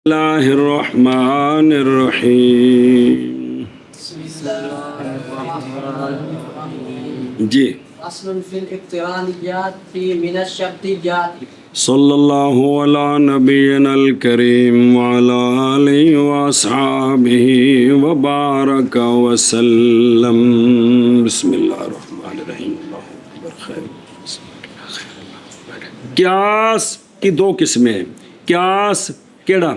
اللہ الرحمن الرحیم. جی اصل فی الاقترانیات من الشرطیات. صلی اللہ علی نبینا الکریم وعلی آلہ واصحابہ وبارک وسلم. بسم اللہ الرحمن الرحیم. قیاس کی دو قسمیں ہیں. قیاس کیڑا؟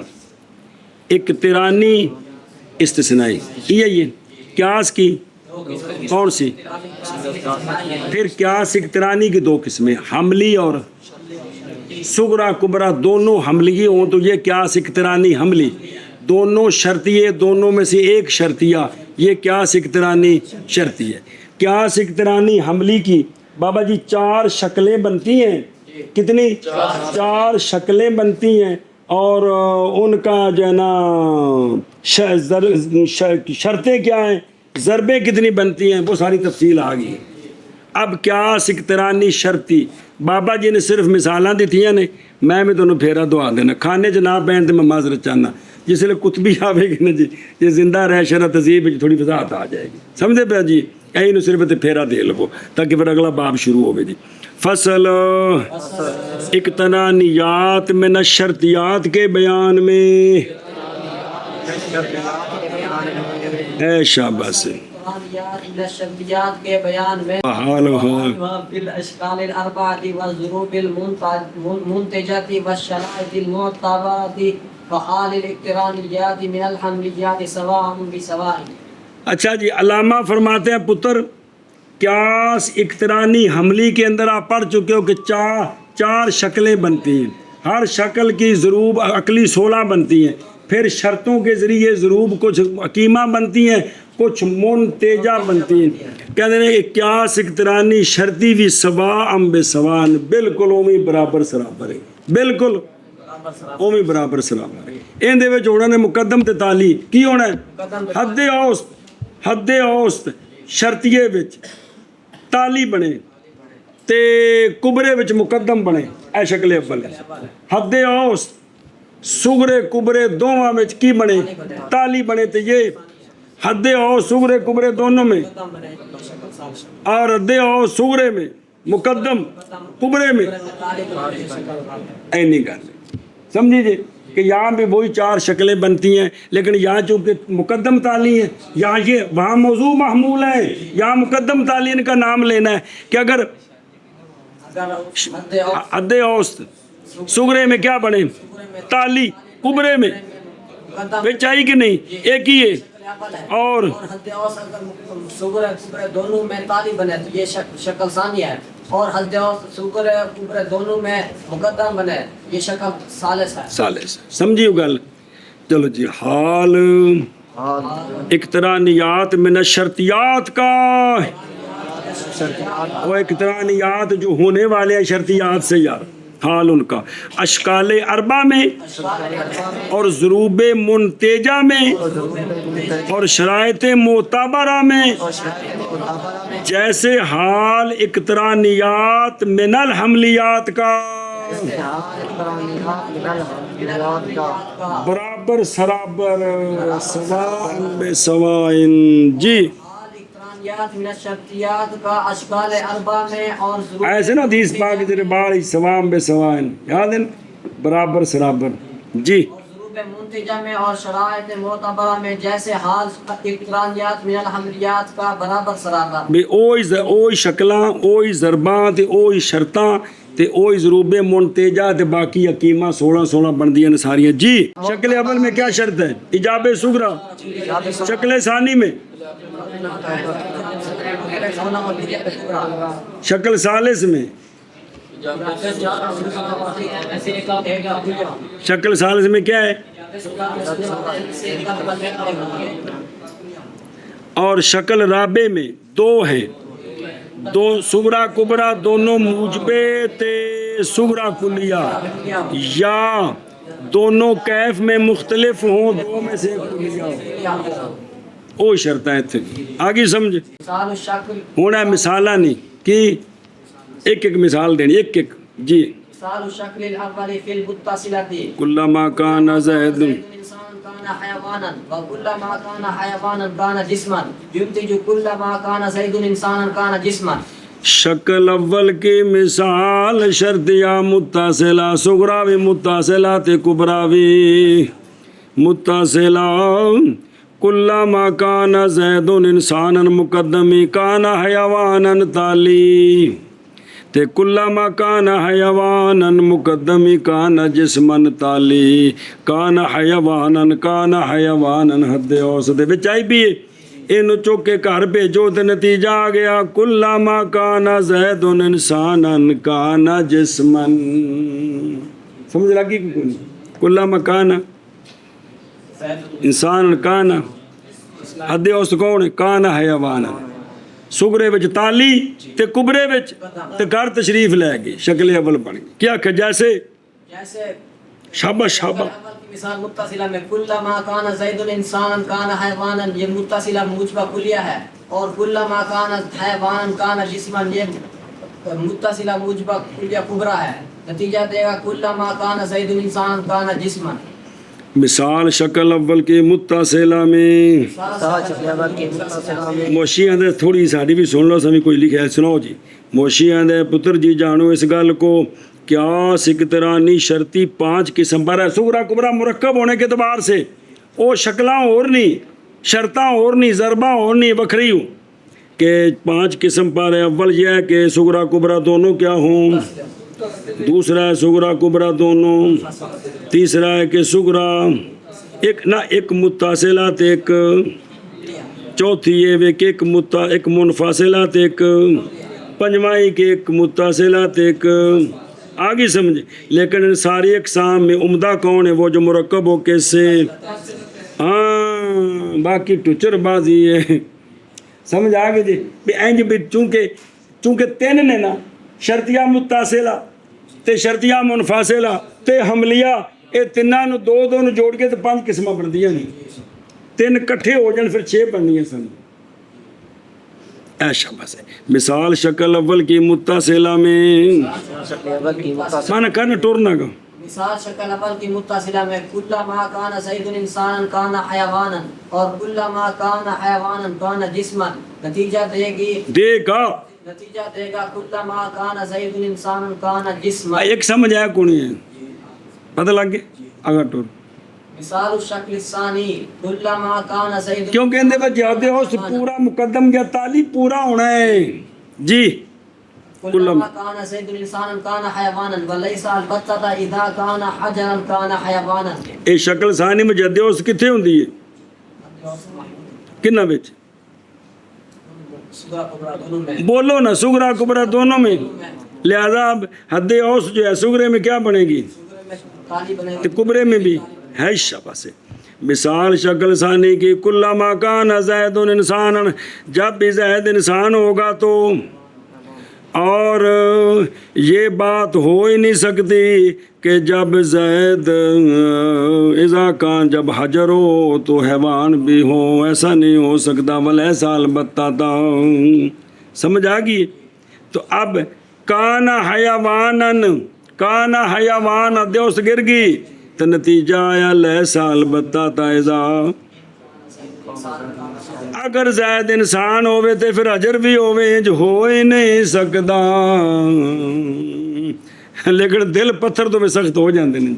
اقترانی استثنائی. یہ قیاس کی کون سی؟ پھر قیاس اقترانی کی دو قسمیں، حملی اور صغرا کبرا. دونوں حملی ہوں تو یہ قیاس اقترانی حملی، دونوں شرطیے، دونوں میں سے ایک شرطیہ، یہ قیاس اقترانی شرطی ہے. قیاس اقترانی حملی کی بابا جی چار شکلیں بنتی ہیں. کتنی؟ چار شکلیں بنتی ہیں، اور ان کا جو ہے نا شرطیں کیا ہیں، ضربیں کتنی بنتی ہیں، وہ ساری تفصیل آ گئی. اب قیاس اقترانی شرطی بابا جی نے صرف مثالاں دیتی ہیں نے. میں تمہیں پھیرا دعا دینا کھانے چ نہ پہن تو میں معذرت چاہنا. جس لیے کتبی آئے گی نا جی، یہ زندہ رہ شرح تہذیب تھوڑی وضاحت آ جائے گی. سمجھے پیا جی؟ یہی صرف پھیرا دے لو تاکہ پھر اگلا باب شروع ہوگی جی. فصل اقترانیات من الشرطیات کے بیان میں. اے شاباش. من الشرطیات کے بیان میں حال بالاشکال الاربعۃ والظروف المنتجۃ والشرائط المعتبرۃ وحال الاقترانیات من الحملیات سواء بسواء. اچھا جی، علامہ فرماتے ہیں پتر قیاس اقترانی حملی کے اندر آپ پڑھ چکے ہو کہ چار شکلیں بنتی ہیں. ہر شکل کی ضروب عقلی 16 بنتی ہیں. پھر شرطوں کے ذریعے ضروب کچھ حکیمہ بنتی ہیں، کچھ منتجہ بنتی ہیں. کہتے ہیں کہ قیاس اقترانی شرطی بھی سواء بسواء، بالکل اومی برابر سرابر ہے. بالکل اومی برابر سرابر ہے. اندے وچ ہونا نے مقدم تے تالی کی ہونا ہے؟ حد اوسط شرطیے وچ تالی بنے تے کبرے وچ مقدم بنے. اے شکل اول. حد اوسط صغرے کبرے دونوں وچ کی بنے؟ تالی بنے. تے یہ حد اوسط صغرے کبرے دونوں میں، اور حد اوسط صغرے میں مقدم کبرے میں. اینی گل سمجھی جی کہ یہاں بھی وہی چار شکلیں بنتی ہیں، لیکن یہاں چونکہ مقدم تالی ہے، یہاں یہ وہاں موضوع محمول ہے، یہاں مقدم تالین کا نام لینا ہے کہ اگر حد اوسط صغرے میں کیا بنے؟ تالی. کبرے میں بچائی کہ نہیں؟ ایک ہی ہے. اور حد اوسط صغرے دونوں میں تالی بنے تو یہ شکل ثانیہ ہے، اور حد اوسط صغرے کبرے دونوں میں مقدم بنے یہ شکل ثالث ہے. ثالث. سمجھیو گل؟ چلو جی. حال اقترانیات من الشرطیات کا، وہ اقترانیات جو ہونے والے ہیں شرطیات سے یار، حال ان کا اشکال اربع میں اور ضروب منتجہ میں اور شرائط معتبرہ میں، جیسے حال اقترانیات من الحملیات کا برابر سرابر سواء بسواء. جی من الشرطیات کا اشکال اربع میں اور ضروب ایسے نا حدیث پاک تیرے بار سواء بسواء، یاد ہے برابر سرابر. جی ضروب منتجہ میں اور شرائط معتبرہ میں، جیسے حال اقترانیات من الحملیات کا برابر سرابر. بھی اوہی شکلاں، اوہی ضرباں تے اوہی شرطاں تے اوہی ضروب منتجہ تے باقی حکیمہ 16 بندیاں نے ساریاں. جی شکل اول میں کیا شرط ہے؟ ایجاب صغرا. شکل ثانی میں، شکل ثالث میں، شکل ثالث میں کیا ہے؟ اور شکل رابع میں دو ہیں، دو صغرا کبرا دونوں موجبے تے صغرا کلیہ، یا دونوں کیف میں مختلف ہوں، دو میں سے کلیہ ہو. وہ شرط ہے تھے. آگے سمجھ ہونا مثالہ نہیں کہ ایک مثال دینی ایک. جی مثال الشكل الأول في المتصلة کلما کان زید إنسان كان حيوانا وكلما كان حيوانا كان جسما ينتج كلما كان زيد إنسانا كان جسما. شکل اول کی مثال شرطیہ متصلہ صغرا بھی متصلہ تے کبرا بھی متصلہ کلما کان زید انسانا مقدمی کان حیوانا تالی تے کلما کان حیوانا مقدمی کان جسمن تالی کان حیوانا حد اوس دے وچ آئی بھی اینو چوک کے گھر بھیجو تے نتیجہ آ گیا کلما کان زید انسانا کان جسمن. سمجھ لگی کہ کوئی کلما کان انسان کان حد اوس کون ہے کان حیوانا سگرے وچ تالی تے کبرے وچ تے گھر تشریف لے گئی شکل اول بن گئی. کیا کہ جیسے شاباش شاباش مثال متصلہ میں کلما کان زید انسان کان حیوانا یہ متصلہ موجبہ کلیہ ہے اور کلما کان حیوانا کان جسما یہ متصلہ موجبہ کلیہ کبرا ہے. نتیجہ دے گا کلما کان زید انسان کان جسما. مثال شکل اول کے متصلہ میں موشیاں دے تھوڑی ساڑی بھی سن لو سمی کوئی لکھا ہے سناؤ جی. موشیاں دے پتر جی جانو اس گل کو قیاس اقترانی شرطی 5 قسم پر ہے. صغرا کبرا مرکب ہونے کے اعتبار سے وہ شکلاں اور نہیں شرطاں اور نہیں ضرباں اور نہیں بکھری ہوں کہ 5 قسم پر ہے. اول یہ ہے کہ صغرا کبرا دونوں کیا ہوں, دوسرا ہے صغرا کبرا دونوں, تیسرا ہے کہ صغرا ایک متصلات ایک, چوتھی یہ کہ ایک منفصلات ایک, پنجوائی کہ ایک متصلات ایک. آگے سمجھے. لیکن ان ساری اقسام میں عمدہ کون ہے وہ جو مرکب ہو کس سے, ہاں باقی ٹچر بازی ہے. سمجھ آگے جی اینج بھی چونکہ 3 نے نا شرطیہ متصلہ تے شرطیہ منفصلہ تے حملیہ یہ تینوں نو 2 نو جوڑ کے تو 5 قسمیں بندیاں نہیں. 3 کٹھے ہو جان پھر 6 بننیاں سن. ایشا بس ہے. مثال شکل اول کی متصلہ میں مانا کرنا ٹورنا کا مثال شکل اول کی متصلہ میں کلما کان زید انسانا کان حیوانا اور کلما کان حیوانا کان جسما. نتیجہ دے گا کلما کان زید انسانا کان جسما. ایک سمجھ آیا کونی ہے پتہ لگ گیا اگر ٹور. مثال الشکل الثانی کلما کان زید کیوں کہندے بچے ہوتے ہو پورا مقدم یا تالی پورا ہونا ہے جی. کلما کان زید انسانا کان حیوانا ولیس البتہ اذا کان حجرا کان حیوانا. اے شکل ثانی میں جدے اس کتھے ہوندی ہے کنہ وچ بولو نا صغرا کبرا دونوں میں. لہذا حد اوس جو ہے صغرے میں کیا بنے گی کبرے میں بھی ہے. شاباش. مثال شکل ثانی کی کلما کان زید انسانا جب بھی زید انسان ہوگا تو اور یہ بات ہو ہی نہیں سکتی کہ جب زید اذا کان جب حجر ہو تو حیوان بھی ہو, ایسا نہیں ہو سکتا. ولیسا البتہ تھا. سمجھ آ گئی. تو اب کان حیوان دیوس گر گئی تو نتیجہ آیا لیسا البتہ تھا اذا اگر زید انسان ہوئے تو پھر حجر بھی ہوئے جو ہو ہی نہیں سکتا. لیکن دل پتھر تو بھی سخت ہو جاندے نہیں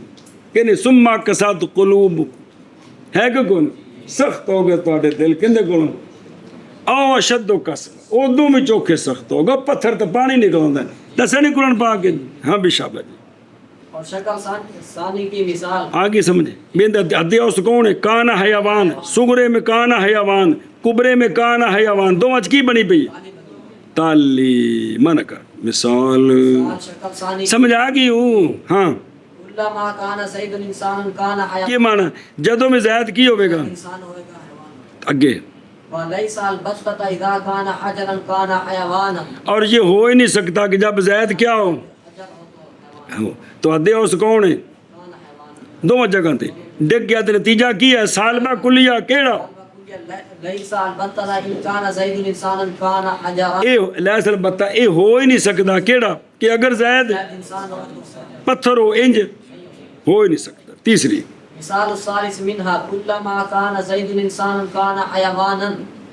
کہ نہیں. سما کسات قلوب ہے کہ کون سخت ہو گئے تھوڑے دل کندے کون او اشد و کسر اردو میں چوکھے سخت ہوگا پتھر تو پانی نکل ہے دسے نہیں قرآن پاک کے. ہاں بھی شابہ جی. اور شکل ثانی کی مثال آگے سمجھے. حد اوس کون ہے کان حیوان. صغرے میں کان حیوان کبرے میں کان حیوان. 2 کی بنی پئی تالی من کر. مثال سمجھ آ گئی ہوں. ہاں کلما کان زید انسانا کان حیوانا یہ معنی جدوں میں زید کی ہوئے گا انسان ہوئے گا حیوان. اگے ولیس البتہ اذا کان حجرا کان حیوانا. اور یہ ہو ہی نہیں سکتا کہ جب زید کیا ہو تو حد اوس کون ہے 2 جگہ تے ڈگ گیا. تو نتیجہ کی ہے سالبہ کلیہ کیڑا ليس البتة إن كان زيد إنسانا كان حجرا ਇਹ ਲੈਸ ਅਲਬਤਾ ਇਹ ਹੋ ਹੀ ਨਹੀਂ ਸਕਦਾ ਕਿਹੜਾ ਕਿ ਅਗਰ ਜ਼ੈਦ إنسان ਪੱਥਰ ਹੋ ਇੰਜ ਹੋ ਹੀ ਨਹੀਂ ਸਕਦਾ ਤੀਸਰੀ مثال الثالث منها كلما كان زيد إنسانا كان حيوانا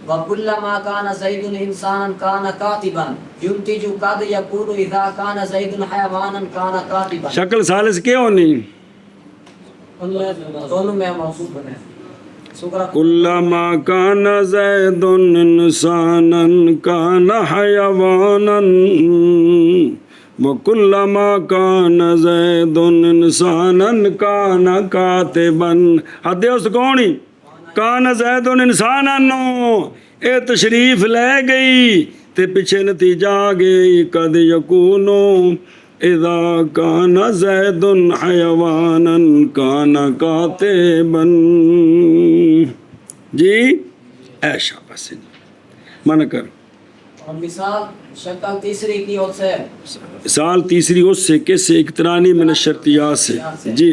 وكلما كان زيد إنسانا كان كاتبا ينتج قد يكون إذا كان زيد حيوانا كان كاتبا ਸ਼ਕਲ ਸਾਲਿਸ ਕਿਉਂ ਨਹੀਂ دونوں میں موصوف بنے شکر كلما كان زيد إنسانا كان حيوانا وكلما كان زيد إنسانا كان كاتبا حد اس کونی کان زید انسانا اے تشریف لے گئی تے پیچھے نتیجہ آ گئی قد یکونو اذا کان زید حیوانا کان کاتبا جی ایشا بس من کر اور مثال شکل تیسری کی اور سے مثال تیسری اس سے کیسے اقترانی من الشرطیات سے جی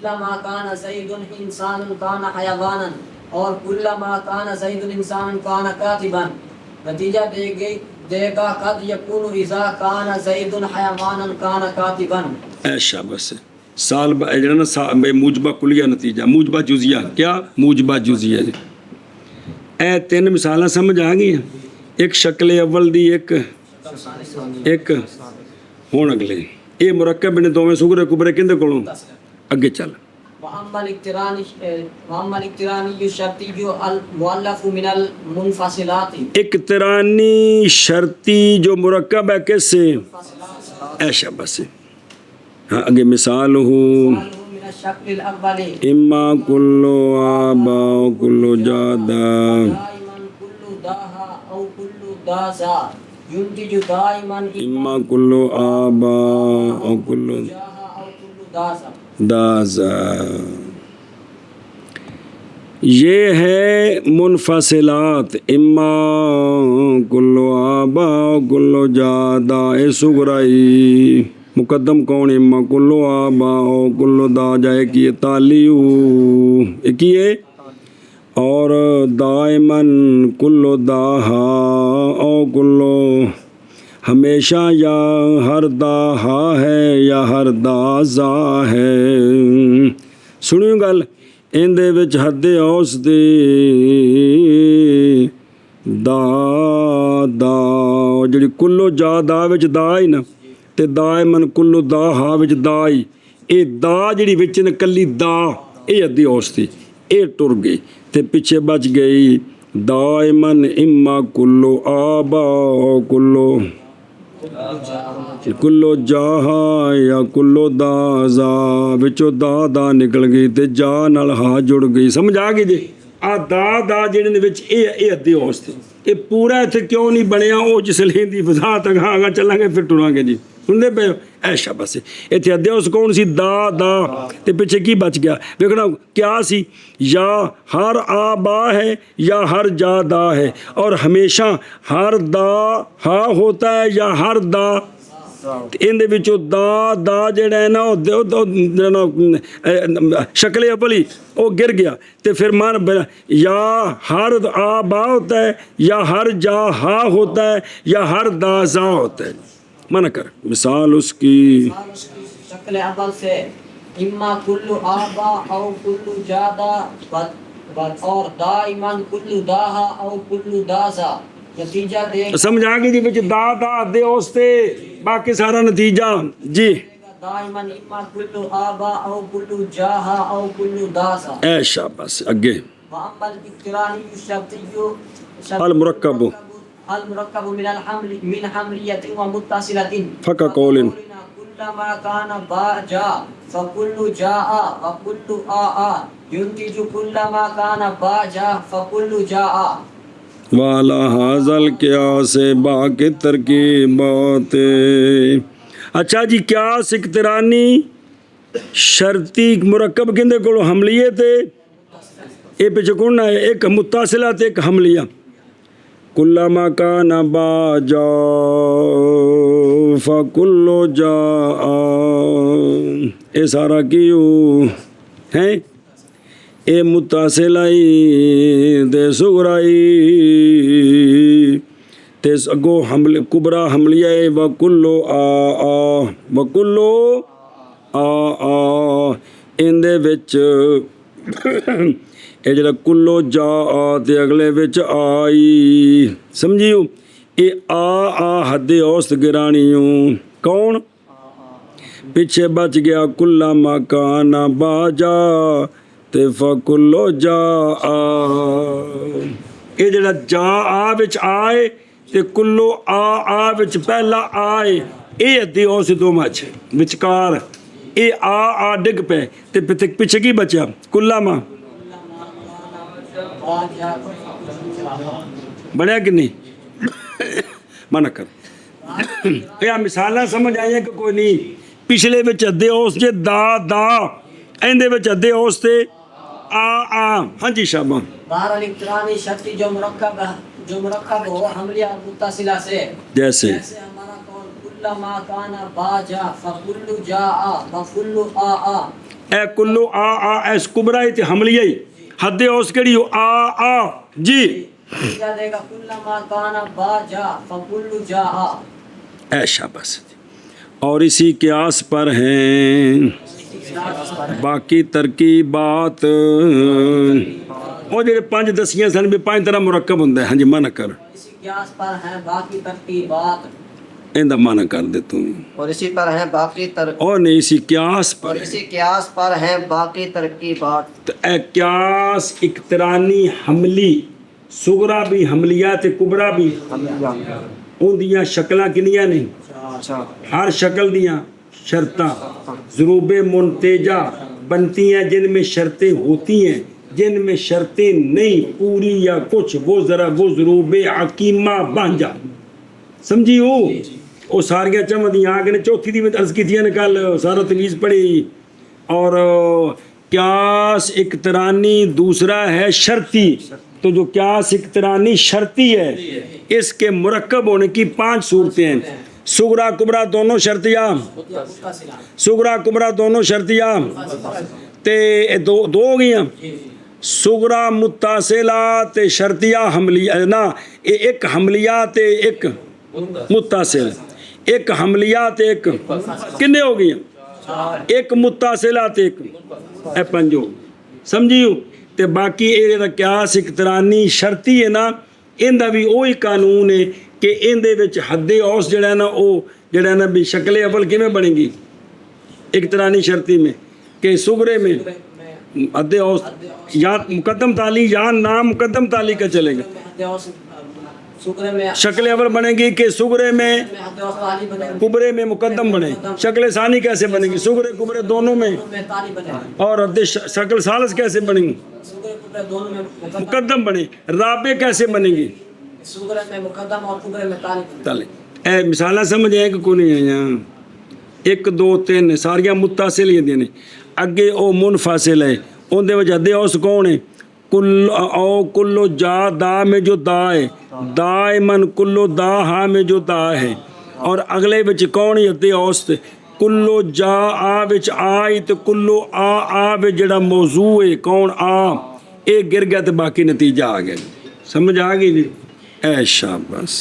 كلما كان زيد إنسانا كان حيوانا اور كلما كان زيد إنسانا كان كاتبا نتیجہ دے گا قد يكون إذا كان زيد حيوانا كان كاتبا ایشا بس سال جڑا نا موجبہ کلیہ نتیجہ موجبہ جزیہ کیا موجبہ جزیہ جی اے تین مثالاں سمجھ آ گئی ایک شکل اول دی ایک ہون اگلے اے مرکب نے دوویں صغرے کبرے کندے کولوں اگے چل وأما الاقتراني الشرطي المؤلف من المنفصلات اقترانی شرطی جو مرکب ہے کس سے ایشا بس ہاں اگے مثال ہو من الشكل الأول اما کلو آبا کلو جادا دائما كل داها أو كل دازا ينتج دائما اما کلو آبا او کلو داها أو كل دازا دازا یہ ہے منفصلات اما کلو آبا کلو جادا اے سگرائی مقدم کون اما کلو آبا او کلو دا جائے کی تالیو ایک یہ اور دائمن کلو داہا او کلو ہمیشہ یا ہر داہا ہے یا ہر دازا ہے سنیو گل اندے وچ حد اوس دی دا دا جڑی کلو جا دا وچ دا ہی نا تے دائمن کلو دا ہا وچ دا ہی اے دا جڑی وچ نا کلی دا اے ادی اوس تھی اے ٹر گئی تے پیچھے بچ گئی دائمن اما کلو آبا کلو کلو جاہا یا کلو دازا وچو دا نکل گئی تے جا نال ہا جڑ گئی سمجھ آ گئی جی آ دا جڑے نے وچ اے ادھی ہوس تے اے پورا ایتھے کیوں نہیں بنیا او جس لیں دی فضا تک آگا چلاں گے پھر ٹراں گے جی سنتے پے ایشا بس ایتھے ادھی ہوس کون سی دا تے پیچھے کی بچ گیا ویکھنا کیا سی یا ہر آبا ہے یا ہر جا دا ہے اور ہمیشہ ہر دا ہا ہوتا ہے یا ہر دا اندے وچوں دا جڑا ہے نا شکل اپلی او گر گیا تے پھر مان یا ہر آبا ہوتا ہے یا ہر جا ہا ہوتا ہے یا ہر دا زا ہوتا ہے منع کر مثال اس کی شکل اول سے اما کلو آبا او کلو جادا اور دائمان کلو داہا او کلو دازا نتیجہ دے سمجھ آگئی جی بچ دا دے اوستے باقی سارا نتیجہ جی دائمان اما کلو آبا او کلو جاہا او کلو دازا ایشا بس اگے وَأَمَّا الْإِقْتِرَانِيُّ الشَّرْطِيُّ المرکب المركب من الحمل من حملية ومتصلة فكقول كلما كان با جاء فكل جاء وكل آ ينتج كلما كان با جاء فكل جاء والا حاصل قیاس با کے ترکیبات اچھا جی قیاس اقترانی شرطی مرکب کندے کولو حملیے تے اے پیچھے کون ہے ایک متصلہ تے ایک حملیہ کلما کان با جا فکلو جا اے سارا کیوں ہیں اے متصلائی تے سغرائی تے اگوں حمل کبرا حملیہ وکلو وکلو ان دے وچ اے جڑا کلو جا تے اگلے وچ آئی سمجھیو اے حد اوسط گرانیوں کون پیچھے بچ گیا کلا مکان باجا تے فکلو جا اے جڑا جا وچ آئے تے کلو وچ پہلا آئے اے حد اوسط دو مچ وچکار اے ڈگ پے تے پیچھے کی بچیا کلا ماں بڑھیا کہ نہیں منع کر یہ مثالاں سمجھ آئی ہیں کہ کوئی نہیں پچھلے وچ ادے اوس جے دا ایندے وچ ادے اوس تے ہاں جی شاباں بہرحال اقترانی شرطی جو مرکب ہو حملیہ اور متصلہ سے جیسے ہمارا قول کلما کان باجا فکل جاء وکل آ اے کلو ایس کبرائی تے حملیہ حد اوس کیڑی ہو جی دے گا کلما کان باجا فکل جاء اے شاباش اور اسی قیاس پر ہیں باقی ترکیبات وہ جڑے 5 دسیاں سن بھی 5 طرح مرکب ہوندا ہے ہاں جی منع کر اسی قیاس پر ہیں باقی ترکیبات ایندا منع کر دے تو اور اسی پر ہیں باقی اور نہیں اسی قیاس پر اور اسی قیاس پر ہیں باقی ترکیبات تو اے قیاس اقترانی حملی صغرا بھی حملیات کبرا بھی ان دیاں شکلاں کنیاں نہیں ہر شکل دیاں شرطاں ضروب منتجہ بنتی ہیں جن میں شرطیں ہوتی ہیں جن میں شرطیں نہیں پوری یا کچھ وہ ضروب حکیمہ بن جا سمجھی ہو وہ ساریاں چمدیاں آگے چوتھی دی میں عرض کی تھی کل سارا تمیز پڑھی اور قیاس اقترانی دوسرا ہے شرطی تو جو قیاس اقترانی شرطی ہے اس کے مرکب ہونے کی 5 صورتیں ہیں صغرا کبرا دونوں شرطیہ صغرا کبرا دونوں شرطیہ تے دو ہو گئی ہیں صغرا متصلہ تے شرطیہ حملیہ نا ایک حملیہ تے ایک متصل ایک حملیہ تے ایک کنے ہو گئی ہیں ایک متصلہ تے ایک اے 5 سمجھیو تے باقی اے دا قیاس اقترانی شرطی ہے نا ان دا بھی وہی قانون ہے کہ ان دے وچ حد اوس جڑا ہے نا او جڑا ہے نا بھی شکل اول کیویں بنے گی اقترانی شرطی میں کہ صغرے میں حد اوس یا مقدم تالی یا نام مقدم تالی کا چلے گا شکل اول بنے گی کہ صغرے میں کبرے میں مقدم بنے شکل ثانی کیسے بنے گی صغرے کبرے دونوں میں اور شکل ثالث کیسے بنے گی مقدم بنے رابع کیسے بنے گی تالی اے مثالہ سمجھ آئے کہ کو نہیں ہے یہاں 1 2 3 ساریاں متصل ہی دیں اگے او منفصل ہے ان دے وجہ دے اوس کون ہے کلو جا دا میں جو دا ہے دائمن کلو دا ہاں میں جو دا ہے اور اگلے وچ کون ہے اوسط کلو جا وچ آئی تو کلو وچ جڑا موضوع ہے کون اے گر گیا تو باقی نتیجہ آ گیا سمجھ آ گئی اے شاباش